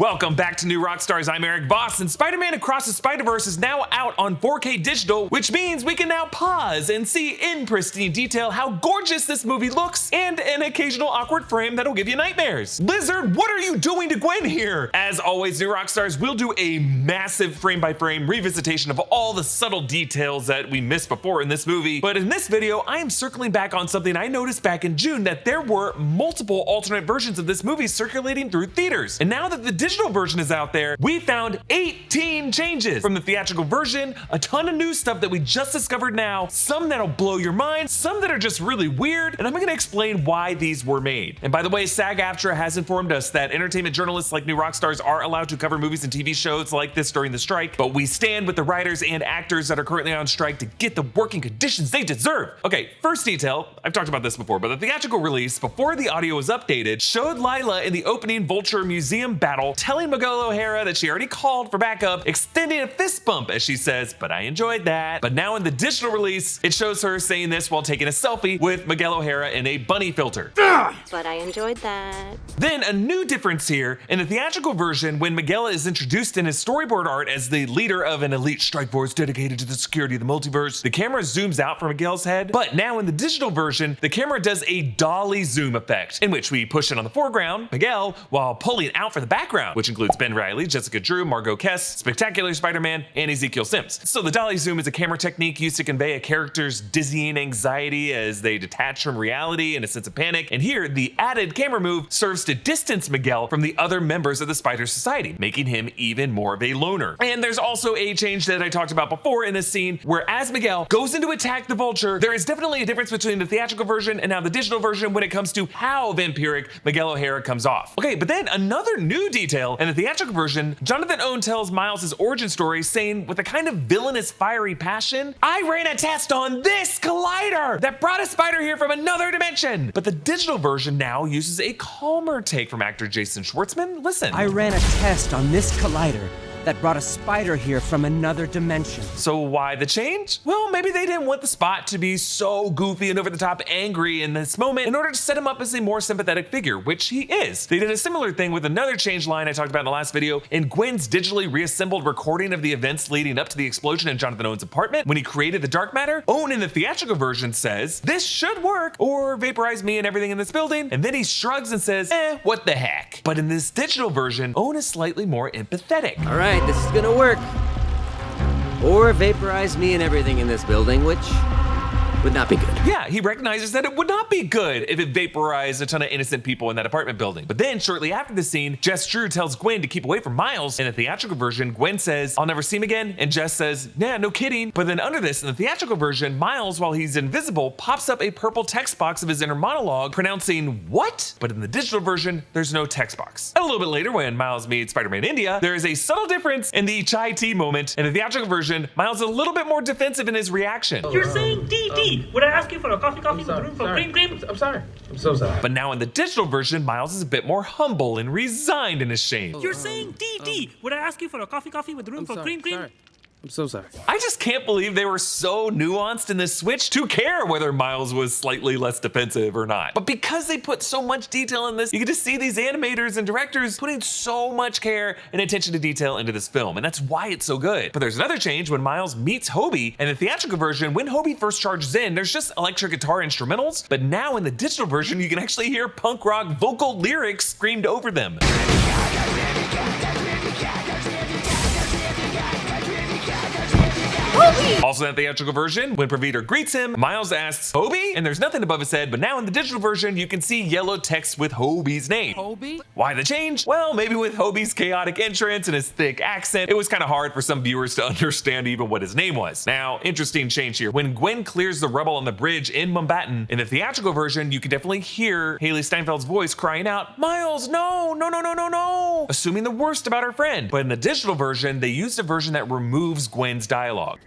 Welcome back to New Rockstars. I'm Erik Voss, and Spider-Man Across the Spiderverse is now out on 4K digital, which means we can now pause and see in pristine detail how gorgeous this movie looks and an occasional awkward frame that'll give you nightmares. Lizard, what are you doing to Gwen here? As always, New Rockstars, we'll do a massive frame-by-frame revisitation of all the subtle details that we missed before in this movie, but in this video, I am circling back on something I noticed back in June, that there were multiple alternate versions of this movie circulating through theaters. And now that the digital version is out there, we found 18 changes from the theatrical version, a ton of new stuff that we just discovered now, some that'll blow your mind, some that are just really weird, and I'm gonna explain why these were made. And by the way, SAG-AFTRA has informed us that entertainment journalists like New Rockstars are allowed to cover movies and TV shows like this during the strike, but we stand with the writers and actors that are currently on strike to get the working conditions they deserve. Okay, first detail, I've talked about this before, but the theatrical release, before the audio was updated, showed Lila in the opening Vulture Museum battle telling Miguel O'Hara that she already called for backup, extending a fist bump as she says, "But I enjoyed that." But now in the digital release, it shows her saying this while taking a selfie with Miguel O'Hara in a bunny filter. But I enjoyed that. Then a new difference here, in the theatrical version, when Miguel is introduced in his storyboard art as the leader of an elite strike force dedicated to the security of the multiverse, the camera zooms out for Miguel's head. But now in the digital version, the camera does a dolly zoom effect, in which we push in on the foreground, Miguel, while pulling out for the background, which includes Ben Reilly, Jessica Drew, Margot Kess, Spectacular Spider-Man, and Ezekiel Sims. So the dolly zoom is a camera technique used to convey a character's dizzying anxiety as they detach from reality and a sense of panic. And here, the added camera move serves to distance Miguel from the other members of the Spider Society, making him even more of a loner. And there's also a change that I talked about before in this scene, where as Miguel goes in to attack the Vulture, there is definitely a difference between the theatrical version and now the digital version when it comes to how vampiric Miguel O'Hara comes off. Okay, but then another new detail, in the theatrical version, Jonathan Owen tells Miles' origin story, saying with a kind of villainous fiery passion, "I ran a test on this collider that brought a spider here from another dimension." But the digital version now uses a calmer take from actor Jason Schwartzman. Listen. "I ran a test on this collider that brought a spider here from another dimension." So why the change? Well, maybe they didn't want the Spot to be so goofy and over the top angry in this moment in order to set him up as a more sympathetic figure, which he is. They did a similar thing with another change line I talked about in the last video in Gwen's digitally reassembled recording of the events leading up to the explosion in Jonathan Owen's apartment when he created the dark matter. Owen in the theatrical version says, "This should work, or vaporize me and everything in this building," and then he shrugs and says, "What the heck?" But in this digital version, Owen is slightly more empathetic. All right, this is gonna work. Or vaporize me and everything in this building, which would not be good. Yeah, he recognizes that it would not be good if it vaporized a ton of innocent people in that apartment building. But then shortly after the scene, Jess Drew tells Gwen to keep away from Miles. In the theatrical version, Gwen says, "I'll never see him again," and Jess says, "Nah, no kidding." But then under this, in the theatrical version, Miles, while he's invisible, pops up a purple text box of his inner monologue pronouncing "what?" But in the digital version, there's no text box. And a little bit later, when Miles meets Spider-Man India, there is a subtle difference in the chai tea moment. In the theatrical version, Miles is a little bit more defensive in his reaction. "You're saying DD. Would I ask you for a coffee with room for cream? I'm sorry. I'm so sorry." But now in the digital version, Miles is a bit more humble and resigned in his shame. "You're saying DD. Would I ask you for a coffee with room for cream? Sorry. I'm so sorry. I just can't believe they were so nuanced in this switch to care whether Miles was slightly less defensive or not. But because they put so much detail in this, you get to see these animators and directors putting so much care and attention to detail into this film, and that's why it's so good. But there's another change when Miles meets Hobie. In the theatrical version, when Hobie first charges in, there's just electric guitar instrumentals, but now in the digital version, you can actually hear punk rock vocal lyrics screamed over them. Also in the theatrical version, when Praviter greets him, Miles asks, "Hobie?" And there's nothing above his head, but now in the digital version, you can see yellow text with Hobie's name. Hobie? Why the change? Well, maybe with Hobie's chaotic entrance and his thick accent, it was kind of hard for some viewers to understand even what his name was. Now, interesting change here. When Gwen clears the rubble on the bridge in Mumbattan, in the theatrical version, you can definitely hear Haley Steinfeld's voice crying out, "Miles, no, no, no, no, no, no," assuming the worst about her friend. But in the digital version, they used a version that removes Gwen's dialogue.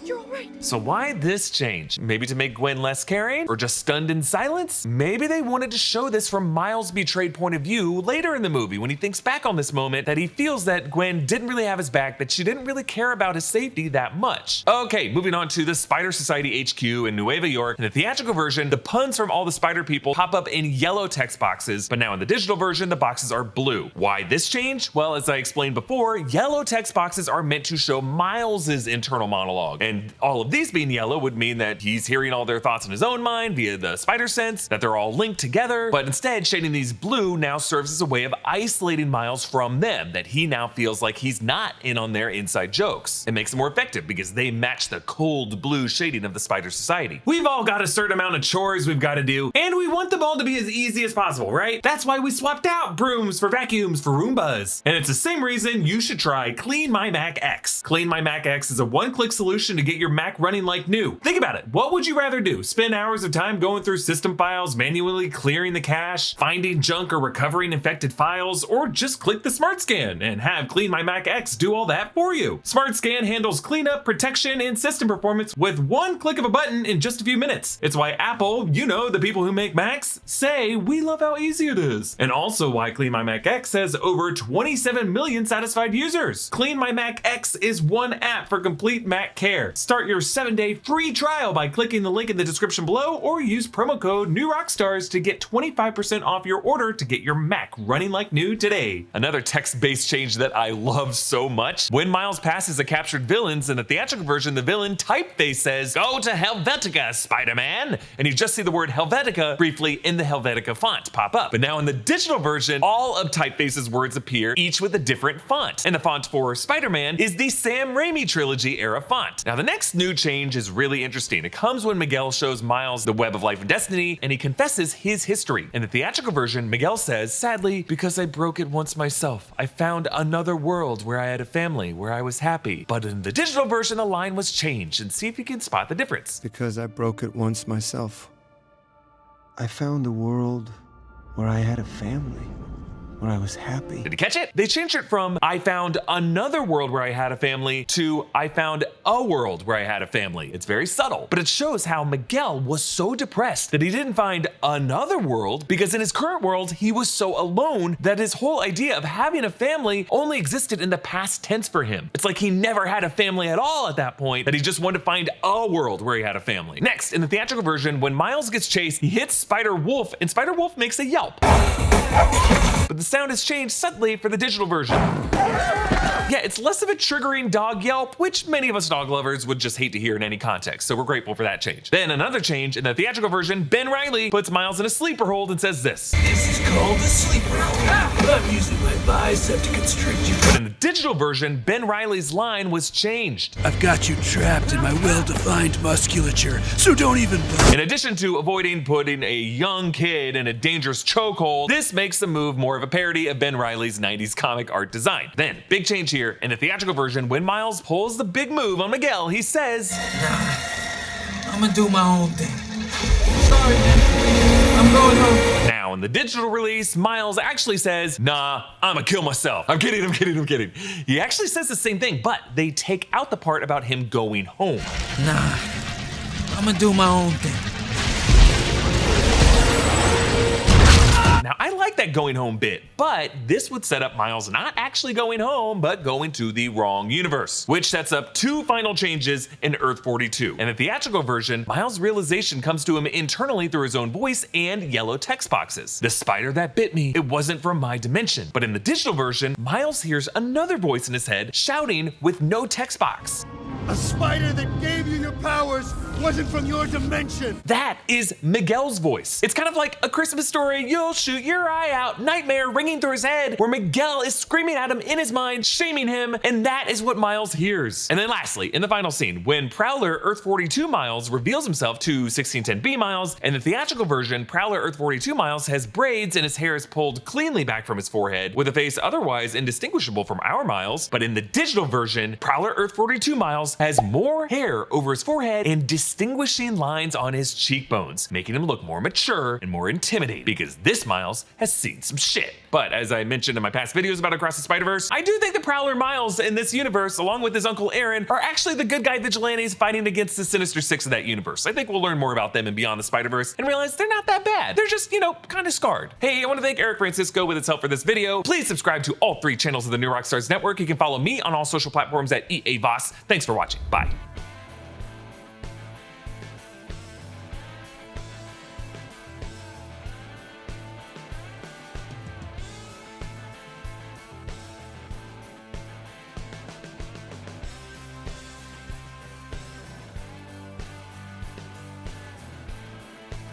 You're all right. So why this change? Maybe to make Gwen less caring? Or just stunned in silence? Maybe they wanted to show this from Miles' betrayed point of view later in the movie when he thinks back on this moment, that he feels that Gwen didn't really have his back, that she didn't really care about his safety that much. Okay, moving on to the Spider Society HQ in Nueva York. In the theatrical version, the puns from all the spider people pop up in yellow text boxes, but now in the digital version, the boxes are blue. Why this change? Well, as I explained before, yellow text boxes are meant to show Miles's internal monologue, and all of these being yellow would mean that he's hearing all their thoughts in his own mind via the spider sense, that they're all linked together, but instead shading these blue now serves as a way of isolating Miles from them, that he now feels like he's not in on their inside jokes. It makes it more effective because they match the cold blue shading of the Spider Society. We've all got a certain amount of chores we've got to do, and we want them all to be as easy as possible, right? That's why we swapped out brooms for vacuums for Roombas. And it's the same reason you should try Clean My Mac X. Clean My Mac X is a one-click solution to get your Mac running like new. Think about it. What would you rather do? Spend hours of time going through system files, manually clearing the cache, finding junk or recovering infected files, or just click the Smart Scan and have Clean My Mac X do all that for you? Smart Scan handles cleanup, protection, and system performance with one click of a button in just a few minutes. It's why Apple, you know, the people who make Macs, say we love how easy it is. And also why Clean My Mac X has over 27 million satisfied users. Clean My Mac X is one app for complete Mac care. Start your 7-day free trial by clicking the link in the description below, or use promo code New Rockstars to get 25% off your order to get your Mac running like new today. Another text-based change that I love so much. When Miles passes a captured villains in the theatrical version, the villain typeface says, "Go to Helvetica, Spider-Man," and you just see the word Helvetica briefly in the Helvetica font pop up. But now in the digital version, all of Typeface's words appear, each with a different font. And the font for Spider-Man is the Sam Raimi trilogy era font. Now the next new change is really interesting. It comes when Miguel shows Miles the web of life and destiny, and he confesses his history. In the theatrical version, Miguel says, "Sadly, because I broke it once myself, I found another world where I had a family, where I was happy." But in the digital version, the line was changed, and see if you can spot the difference. Because I broke it once myself, I found a world where I had a family, where I was happy. Did you catch it? They changed it from "I found another world where I had a family" to "I found a world where I had a family." It's very subtle, but it shows how Miguel was so depressed that he didn't find another world, because in his current world, he was so alone that his whole idea of having a family only existed in the past tense for him. It's like he never had a family at all at that point, that he just wanted to find a world where he had a family. Next, in the theatrical version, when Miles gets chased, he hits Spider-Wolf, and Spider-Wolf makes a yelp. But the sound has changed subtly for the digital version. Yeah, it's less of a triggering dog yelp, which many of us dog lovers would just hate to hear in any context, so we're grateful for that change. Then another change, in the theatrical version, Ben Reilly puts Miles in a sleeper hold and says this. "This is called a sleeper hold. I'm using my bicep to constrict you." But in the digital version, Ben Reilly's line was changed. "I've got you trapped in my well-defined musculature, so don't even bother." In addition to avoiding putting a young kid in a dangerous chokehold, this makes the move more of a parody of Ben Reilly's 90s comic art design. Then, big change here, in the theatrical version, when Miles pulls the big move on Miguel, he says, "Nah, I'm gonna do my own thing. Sorry, man. I'm going home." Now, in the digital release, Miles actually says, "Nah, I'ma kill myself." I'm kidding. He actually says the same thing, but they take out the part about him going home. "Nah, I'm gonna do my own thing." Now, I like that going home bit, but this would set up Miles not actually going home, but going to the wrong universe, which sets up two final changes in Earth 42. In the theatrical version, Miles' realization comes to him internally through his own voice and yellow text boxes. "The spider that bit me, it wasn't from my dimension." But in the digital version, Miles hears another voice in his head shouting with no text box. "A spider that gave you your powers wasn't from your dimension." That is Miguel's voice. It's kind of like A Christmas Story, "You'll shoot your eye out" nightmare ringing through his head, where Miguel is screaming at him in his mind, shaming him, and that is what Miles hears. And then lastly, in the final scene, when Prowler Earth 42 Miles reveals himself to 1610B Miles, in the theatrical version, Prowler Earth 42 Miles has braids and his hair is pulled cleanly back from his forehead, with a face otherwise indistinguishable from our Miles. But in the digital version, Prowler Earth 42 Miles Miles has more hair over his forehead and distinguishing lines on his cheekbones, making him look more mature and more intimidating, because this Miles has seen some shit. But as I mentioned in my past videos about Across the Spider-Verse, I do think the Powler Miles in this universe, along with his Uncle Aaron, are actually the good guy vigilantes fighting against the Sinister Six of that universe. I think we'll learn more about them in Beyond the Spider-Verse and realize they're not that bad. They're just, you know, kind of scarred. Hey, I want to thank Eric Francisco with his help for this video. Please subscribe to all 3 channels of the New Rockstars Network. You can follow me on all social platforms at EA Voss. Thanks for watching. Bye.